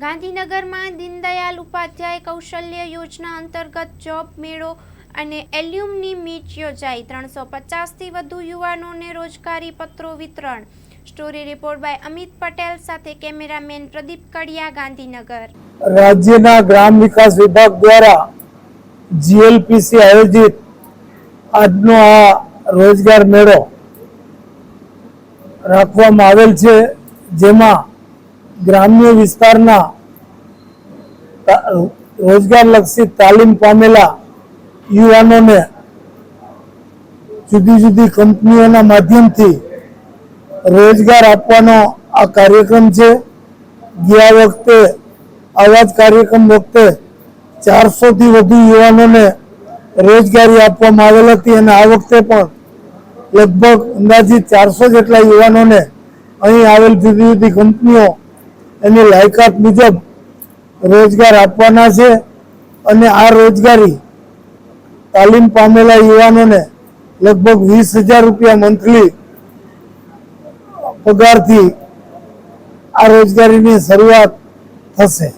ગાંધીનગરમાં દીનદયાલ ઉપાધ્યાય કૌશલ્ય યોજના અંતર્ગત જોબ મેળો અને એલ્યુમની મીટ યોજાઈ। 350થી વધુ યુવાનોને રોજગારી પત્રો વિતરણ। Story report by Amit Patel સાથે કેમેરામેન પ્રદીપ કડિયા, ગાંધીનગર। રાજ્યના ગ્રામ વિકાસ વિભાગ દ્વારા જીએલપીસી આયોજિત આજનો આ રોજગાર મેળો રાખવામાં આવેલ છે, જેમાં ગ્રામ્ય વિસ્તારના રોજગારલક્ષી તાલીમ પામેલા યુવાનોને જુદી જુદી કંપનીઓના માધ્યમથી રોજગાર આપવાનો આ કાર્યક્રમ છે। ગયા વખતે આવા જ કાર્યક્રમ વખતે 400થી વધુ યુવાનોને રોજગારી આપવામાં આવેલ હતી અને આ વખતે પણ લગભગ અંદાજિત 400 જેટલા યુવાનોને અહીં આવેલ જુદી જુદી કંપનીઓ એની લાયકાત મુજબ રોજગાર આપવાના છે અને આ રોજગારી તાલીમ પામેલા યુવાનોને લગભગ 20,000 રૂપિયા મંથલી પગારથી આ રોજગારીની શરૂઆત થશે।